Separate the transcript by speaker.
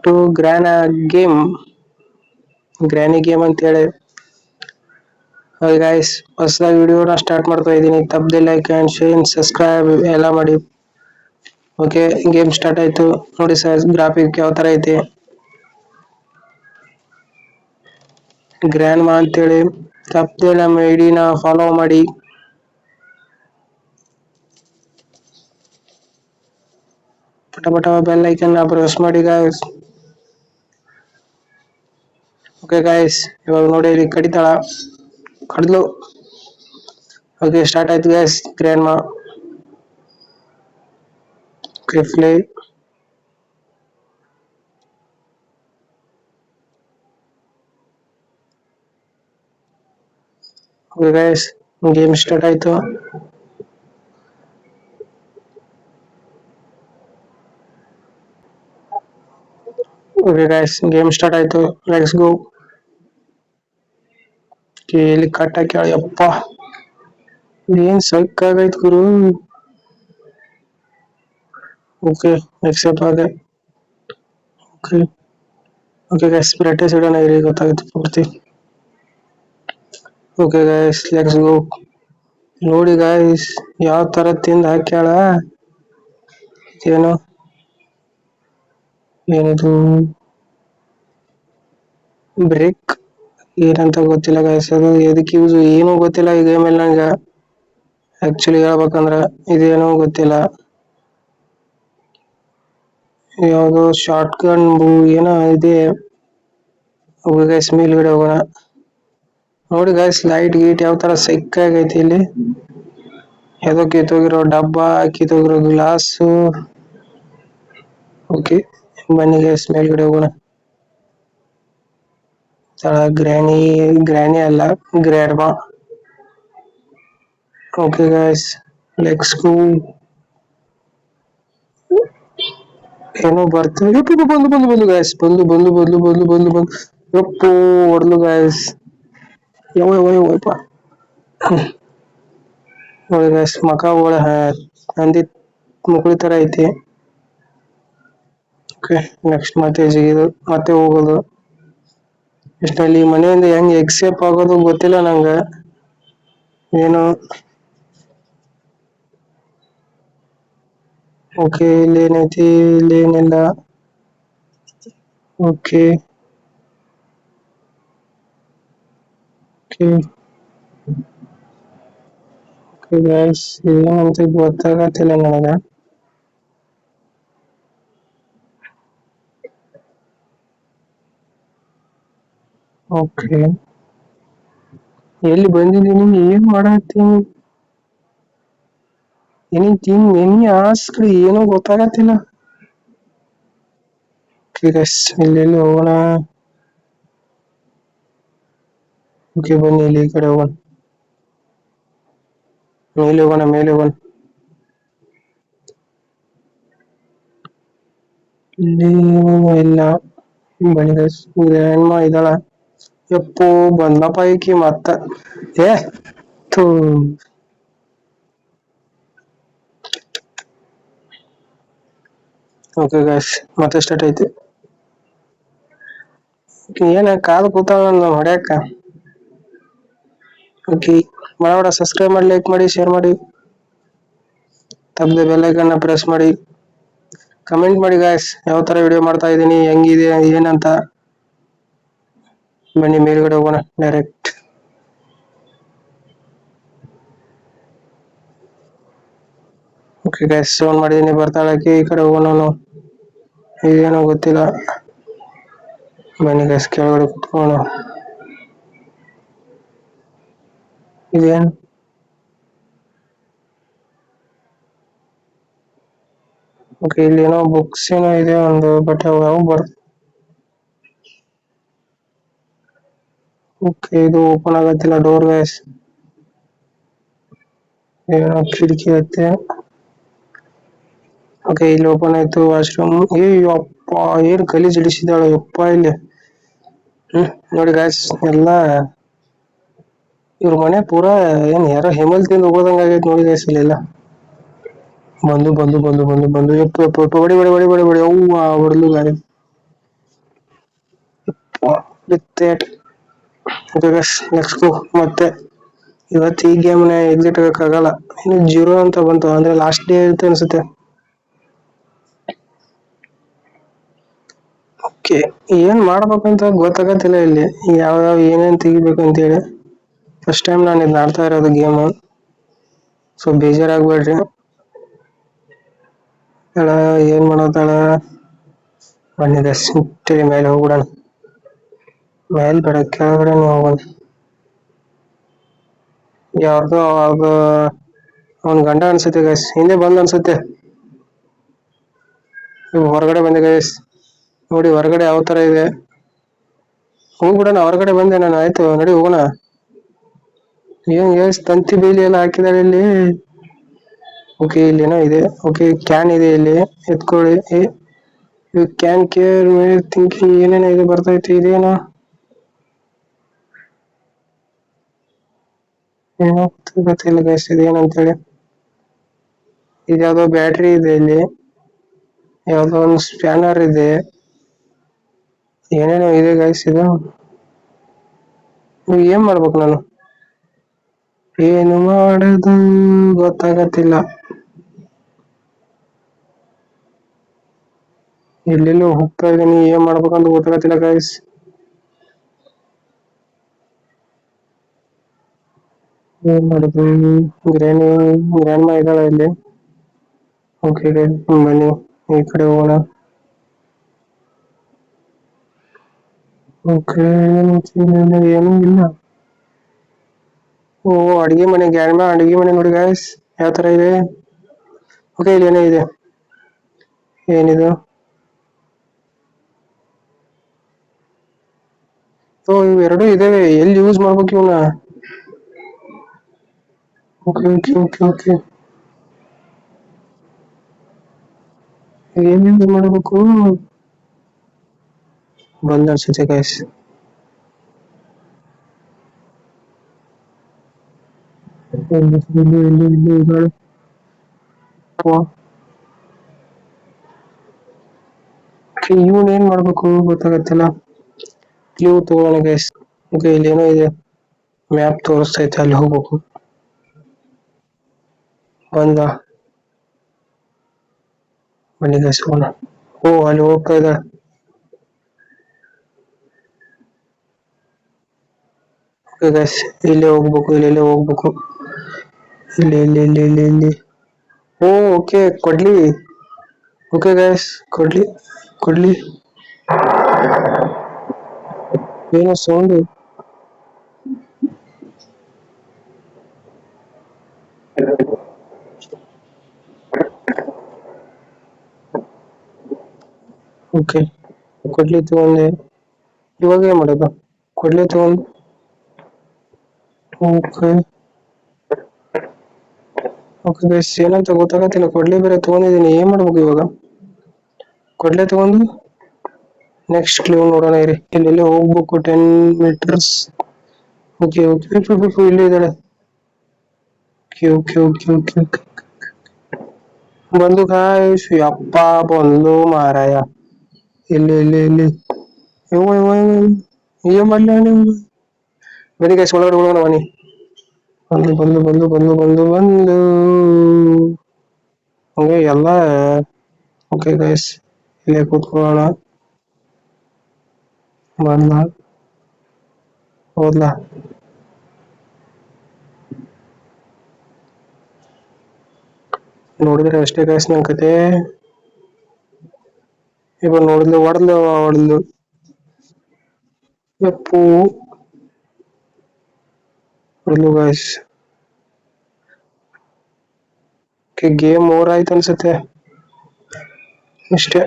Speaker 1: To ಗ್ರಾನಿ game ಅಂತ ಹೇಳಿ. Guys ಹೊಸದಾಗಿ ವಿಡಿಯೋನ ಸ್ಟಾರ್ಟ್ ಮಾಡ್ತಾ ಇದ್ದೀನಿ. ತಪ್ಪದೆ ಲೈಕ್ ಅಂಡ್ ಶೇರ್ ಸಬ್ಸ್ಕ್ರೈಬ್ ಎಲ್ಲ ಮಾಡಿ. ಓಕೆ, ಗೇಮ್ ಸ್ಟಾರ್ಟ್ ಆಯ್ತು. ನೋಡಿ ಸರ್, ಗ್ರಾಫಿಕ್ ಯಾವ ತರ ಐತಿ. ಗ್ರ್ಯಾಂಡ್ ಮಾ ಅಂತೇಳಿ ತಪ್ಪದೆ ನಮ್ಮ ಐಡಿನ ಫಾಲೋ ಮಾಡಿ. ಪಟ ಬೆಲ್ ಐಕನ್ ಪ್ರೆಸ್ ಮಾಡಿ ಗಾಯ್ಸ್. ಓಕೆ ಗಾಯ್ಸ್, ಇವಾಗ ನೋಡಿ ಇಲ್ಲಿ ಕಡಿದ್ಲು. ಓಕೆ, ಸ್ಟಾರ್ಟ್ ಆಯ್ತು ಗಾಯ್ಸ್. ಗ್ರ್ಯಾಂಡ್ ಮಾ ಕ್ರಿಫ್ಲಿ ಓಕೆ ಗಾಯ್ಸ್, ಗೇಮ್ ಸ್ಟಾರ್ಟ್ ಆಯ್ತು. ಓಕೆ ಗಾಯ್ಸ್, ಗೇಮ್ ಸ್ಟಾರ್ಟ್ ಆಯ್ತು. Let's go. ಇಲ್ಲಿ ಕಟ್ ಹಾಕಿ ಅಪ್ಪ, ಏನ್ ಸಕ್ಕಾಗೈತ್ ಗುರು. ಓಕೆ, ಎಕ್ಸೆಪ್ಟ್ ಆದೆ. ಓಕೆ ಓಕೆ ಗೈಸ್, ಪ್ರಾಕ್ಟೀಸ್ ಇಡೋಣ ಇರಿ, ಗೊತ್ತಾಗುತ್ತೆ ಪೂರ್ತಿ. Okay guys, let's go. ನೋಡಿ ಗೈಸ್, ಯಾವ ತರ ತಿಂದು ಹಾಕ್ಯಾಳ. ಏನಿದು ಬ್ರೇಕ್ ಏನಂತ ಗೊತ್ತಿಲ್ಲ ಗೈಸ್. ಅದು ಎದಕ್ಕೆ ಯೂಸ್ ಏನೂ ಗೊತ್ತಿಲ್ಲ ಈ ಗೇಮ್ ಅಲ್ಲಿ ನಂಗೆ. ಆಕ್ಚುಲಿ ಹೇಳ್ಬೇಕಂದ್ರ ಇದೇನೋ ಗೊತ್ತಿಲ್ಲ. ಯಾವ್ದೋ ಶಾರ್ಟ್ ಗನ್ ಏನೋ ಇದೆ. ಗೈಸ್ ಮೇಲ್ಗಡೆ ಹೋಗೋಣ. ನೋಡಿ ಗೈಸ್, ಲೈಟ್ ಗೀಟ್ ಯಾವ ತರ ಸಿಕ್ಕಾಗೈತಿ ಇಲ್ಲಿ. ಯಾವುದೋ ಕಿತ್ತೋಗಿರೋ ಡಬ್ಬ, ಕಿತ್ತೋಗಿರೋ ಗ್ಲಾಸು. ಓಕೆ, ಬನ್ನಿ ಗೈಸ್ ಮೇಲ್ಗಡೆ ಹೋಗೋಣ. ಗ್ರಾನಿ ಅಲ್ಲ, grandma. Okay guys, let's go. ಏನೋ ಬರ್ತಾರೆ. ಬಂದು ಗೈಸ್, ಬಂದು ಯಪ್ಪೋ ಹೊಡ್ಲು ಗೈಸ್. ಯಪ್ಪ ನೋಡಿ ಗೈಸ್, ಮಕ ಒಳ ನಂದಿ ಮುಕುಳಿ ತರ ಐತಿ. ಓಕೆ, ನೆಕ್ಸ್ಟ್ ಮತ್ತೆ ಜಿಗಿದು ಮತ್ತೆ ಹೋಗೋದು. ಇಷ್ಟಲ್ಲಿ ಮನೆಯಿಂದ ಹೆಂಗ್ ಎಕ್ಸೇಪ್ ಆಗೋದು ಗೊತ್ತಿಲ್ಲ ನಂಗೆ. ಏನು ಓಕೆ, ಇಲ್ಲಿ ಏನೈತಿ, ಇಲ್ಲಿ ಏನಿಲ್ಲ. ಓಕೆ ಓಕೆ ಓಕೆ ಗೈಸ್, ಏನಂತ ಗೊತ್ತಾಗತ್ತಿಲ್ಲ ನನಗೆ. ಓಕೆ, ಎಲ್ಲಿ ಬಂದಿದ್ದೀನಿ, ಏನ್ ಮಾಡತ್ತೀನಿ, ಎನಿ ಆಸ್ಕ್ ಏನೋ ಗೊತ್ತಾಗತ್ತಿಲ್ಲ. ಓಕೆ ಗೈಸ್, ಇಲ್ಲಿ ಹೋಗೋಣ. ಓಕೆ ಬನ್ನಿ, ಇಲ್ಲಿ ಈ ಕಡೆ ಹೋಗೋಣ. ಮೇಲೆ ಹೋಗೋಣ. ಇಲ್ಲಿ ಇಲ್ಲ. ಬನ್ನಿ ಗೈಸ್, ಗ್ರ್ಯಾಂಡ್ ಮಾ ಇದ್ದಾಳ. ಯಪ್ಪೋ ಬಂದಪ್ಪ ಈಕಿ ಮತ್ತ. ಏ ಥೂ. ಓಕೆ ಗೈಸ್, ಮತ್ತೆ ಸ್ಟಾರ್ಟ್ ಐತಿ. ಏನ ಕಾದು ಕೂತಾಳ ಹೊಡ್ಯಾಕ. ಓಕೆ, ಮಾಡ ಸಬ್ಸ್ಕ್ರೈಬ್ ಮಾಡಿ, ಲೈಕ್ ಮಾಡಿ, ಶೇರ್ ಮಾಡಿ. ತಪ್ಪದೆ ಬೆಲ್ ಐಕನ್ ಪ್ರೆಸ್ ಮಾಡಿ. ಕಮೆಂಟ್ ಮಾಡಿ ಗಾಯ್ಸ್, ಯಾವ ತರ ವಿಡಿಯೋ ಮಾಡ್ತಾ ಇದ್ದೀನಿ, ಹೆಂಗಿದೆ ಏನಂತ. ಬನ್ನಿ ಮೇಲ್ಗಡೆ ಹೋಗೋಣ ಡೈರೆಕ್ಟ್. ಓಕೆ ಗೈಸ್, ಫೋನ್ ಮಾಡಿದೀನಿ, ಬರ್ತಾಳಕ್ಕೆ. ಈ ಕಡೆ ಹೋಗೋಣ. ಇದೇನೋ ಗೊತ್ತಿಲ್ಲ. ಬನ್ನಿ ಗೈಸ್, ಕೆಳಗಡೆ ಕುತ್ಕೋಣ. ಇದೇನು ಓಕೆ, ಇಲ್ಲಿ ಏನೋ ಬುಕ್ಸ್ ಏನೋ ಇದೆ ಒಂದು, ಬಟ್ ಯಾವ ಓಕೆ, ಇದು ಓಪನ್ ಆಗತ್ತಿಲ್ಲ ಡೋರ್ ಗೈಸ್. ಏನೋ ಕಿಟಕಿ ಐತೆ. ಓಕೆ, ಇಲ್ಲಿ ಓಪನ್ ಆಯ್ತು ವಾಶ್ರೂಮ್. ಅಪ್ಪ, ಏನ್ ಗಲೀಜ್ ಇಡಿಸಿದಾಳ ಯಪ್ಪ ಇಲ್ಲಿ. ನೋಡಿ ಗಾಯ್ಸ್, ಎಲ್ಲ ಇವ್ರ ಮನೆ ಪೂರಾ ಏನ್ ಯಾರೋ ಹೆಮಲ್ ತಿಂದು ಹೋಗೋದಂಗ ಆಗೈತೆ ನೋಡಿ ಗಾಯ್ಸ್. ಇಲ್ಲೆಲ್ಲ ಬಂದು ಯಪ್ಪ ಹೊಡಿ. ಅವ್ವ ಹೊಡ್ಲು ಗಾಡಿ. ವಿತ್ ನೆಕ್ಸ್ಟ್ ಮತ್ತೆ ಇವತ್ತು ಈ ಗೇಮ್ನ ಎಕ್ಸಿಟ್ ಆಗಕ್ಕಾಗಲ್ಲ. ಇನ್ನು 0 ಅಂತ ಬಂತು ಅಂದ್ರೆ ಲಾಸ್ಟ್ ಡೇ ಇರುತ್ತೆ ಅನ್ಸುತ್ತೆ. ಓಕೆ, ಏನ್ ಮಾಡ್ಬೇಕಂತ ಗೊತ್ತಾಗತ್ತಿಲ್ಲ ಇಲ್ಲಿ. ಯಾವ ಏನೇನ್ ತೆಗಿಬೇಕು ಅಂತೇಳಿ ಫಸ್ಟ್ ಟೈಮ್ ನಾನು ಇದು ಆಡ್ತಾ ಇರೋದು ಗೇಮ್. ಸೊ ಬೇಜಾರಾಗ್ಬೇಡ್ರಿ. ಅಣ್ಣ ಏನ್ ಮಾಡೋದಣ್ಣ, ಬಂದಿದೆ ಸಿಂಟರಿ ಮೇಲೆ ಹೋಗ್ಬಿಡೋಣ. ಮೇಲ್ ಬೇಡ, ಕೆಳಗಡೆ ಹೋಗೋಣ. ಯಾರ್ದೋ ಅದು ಅವನ್ ಗಂಡ ಅನ್ಸುತ್ತೆ ಗೈಸ್, ಹಿಂದೆ ಬಂದ್ ಅನ್ಸುತ್ತೆ. ಹೊರಗಡೆ ಬಂದೆ ಗೈಸ್, ನೋಡಿ ಹೊರಗಡೆ ಯಾವ ತರ ಇದೆ. ಹೋಗ್ಬಿಡೋಣ, ಹೊರಗಡೆ ಬಂದೆ ನಾನು. ಆಯ್ತು ನಡಿ ಹೋಗೋಣ. ಏನ್ ಗೈಸ್ ತಂತಿ ಬೇಲಿ ಎಲ್ಲ ಹಾಕಿದಾರೆ ಇಲ್ಲಿ. ಓಕೆ ಇಲ್ಲಿ ಏನೋ ಇದೆ. ಓಕೆ ಕ್ಯಾನ್ ಇದೆ ಇಲ್ಲಿ, ಎತ್ಕೊಳ್ಳಿ. You can care may thinking ಏನೇನೋ ಇದೆ ಬರ್ತೈತಿ. ಇದೇನೋ ಏನೋ ಗೊತ್ತಿಲ್ಲ ಗೈಸ್ ಇದೇನಂತೇಳಿ. ಇದ್ಯಾವುದೋ ಬ್ಯಾಟ್ರಿ ಇದೆ ಇಲ್ಲಿ, ಯಾವ್ದೋ ಒಂದು ಸ್ಪ್ಯಾನರ್ ಇದೆ, ಏನೇನೋ ಇದೆ ಗೈಸ್. ಇದು ಏನ್ ಮಾಡ್ಬೇಕು ನಾನು, ಏನು ಮಾಡೋದು ಗೊತ್ತಾಗತ್ತಿಲ್ಲ. ಎಲ್ಲೆಲ್ಲೋ ಹೋಗ್ತಾ ಇದೀನಿ, ಏನ್ ಮಾಡ್ಬೇಕಂತ ಗೊತ್ತಾಗತ್ತಿಲ್ಲ ಗೈಸ್. ಏನ್ ಮಾಡುದು, ಗ್ರ್ಯಾಂಡ್ ಮಾ ಇದ್ದಾಳ ಇಲ್ಲಿ. ಓಕೆ ಬನ್ನಿ ಈ ಕಡೆ ಹೋಗೋಣ. ಓಕೆ ಏನೂ ಇಲ್ಲ. ಓ ಅಡಿಗೆ ಮನೆ, ಗ್ರ್ಯಾಂಡ್ ಮಾ ಅಡಿಗೆ ಮನೆ ನೋಡಿ ಗೈಸ್ ಯಾವ ತರ ಇದೆ. ಓಕೆ ಇಲ್ಲಿ ಏನೋ ಇದೆ. ಏನಿದು, ಓ ಇವೆರಡು ಇದಾವೆ. ಎಲ್ಲಿ ಯೂಸ್ ಮಾಡ್ಬೇಕು ಇವನ್ನ. ಓಕೆ ಓಕೆ ಓಕೆ ಓಕೆ ಏನ್ ಯೂಸ್ ಮಾಡಬೇಕು ಬಂದ ಅನ್ಸುತ್ತೆ ಗೈಸ್. ಇಲ್ಲಿ ಇದ್ದಾಳೆ. ಇವನ್ ಏನ್ ಮಾಡ್ಬೇಕು ಗೊತ್ತಾಗತ್ತಿಲ್ಲ. ಕ್ಲೂ ತಗೋಣ ಗೈಸ್. ಓಕೆ ಇಲ್ಲಿ ಏನೋ ಇದೆ, ಮ್ಯಾಪ್ ತೋರಿಸ್ತೈತೆ, ಅಲ್ಲಿ ಹೋಗ್ಬೇಕು. ಬಂದ ಬನ್ನಿ ಗೈಸ್ ಹೋಗೋಣ. ಓ ಅಲ್ಲಿ ಹೋಗ್ತಾ ಇದ್ದಾಳೆ. ಓಕೆ ಗೈಸ್ ಇಲ್ಲೇ ಹೋಗ್ಬೇಕು, ಇಲ್ಲೇ ಹೋಗ್ಬೇಕು. ಇಲ್ಲಿ ಇಲ್ಲಿ ಇಲ್ಲಿ ಇಲ್ಲಿ ಇಲ್ಲಿ ಓ ಓಕೆ ಕೊಡ್ಲಿ. ಓಕೆ ಗೈಸ್ ಕೊಡ್ಲಿ ಕೊಡ್ಲಿ. ಏನೋ ಸೌಂಡ್. ಓಕೆ ಕೊಡ್ಲಿ ತಗೊಂಡೆ. ಇವಾಗ ಏನ್ ಮಾಡೋದು, ಕೊಡ್ಲಿ ತಗೊಂಡು. ಓಕೆ ಓಕೆ ಗೈಸ್ ಏನಂತ ಗೊತ್ತಾಗತ್ತಿಲ್ಲ. ಕೊಡ್ಲಿ ಬೇರೆ ತಗೊಂಡಿದೀನಿ, ಏನ್ ಮಾಡ್ಬೇಕು ಇವಾಗ. ಕೊಡ್ಲೆ ತಗೊಂಡು ನೆಕ್ಸ್ಟ್ ಕ್ಲೂ ನೋಡೋಣ ಇರಿ. ಇಲ್ಲೆಲ್ಲ ಹೋಗ್ಬೇಕು 10 ಮೀಟರ್ಸ್. ಓಕೆ ಓಕೆ ಇಲ್ಲಿ ಇದ್ದಾಳೆ. Okay okay okay okay okay ಬಂದು ಗಾಯ್ಸ್. ಯಪ್ಪ ಬಂದು ಮಾರಾಯ. ಇಲ್ಲಿ ಇಲ್ಲಿ ಇಲ್ಲಿ ಏನ್ ಮಾಡ್ಲಿ ಬನ್ನಿ ಗೈಸ್ ಒಳಗಡೆ ಹೋಗೋಣ ಬನ್ನಿ. ಬಂದು ಬಂದು ಬಂದು ಬಂದು ಬಂದು ಬಂದು ಹಂಗೆ ಎಲ್ಲ. ಓಕೆ ಗೈಸ್ ಇಲ್ಲೇ ಕೂತ್ಕೊಳ್ಳೋಣ. ಬಂದ ಹೋದ್ಲಾ. ನೋಡಿದ್ರೆ ಅಷ್ಟೇ ಗೈಸ್ ನನ್ ಕತೆ. ಇವಾಗ ನೋಡಿದ್ಲು ಹೊಡೆದ್ಲು ಯಪ್ಪು ಹೊಡೆದ್ಲು ಗೈಸ್. ಗೇಮ್ ಓವರ್ ಆಯ್ತು ಅನ್ಸುತ್ತೆ. ಇಷ್ಟೇ.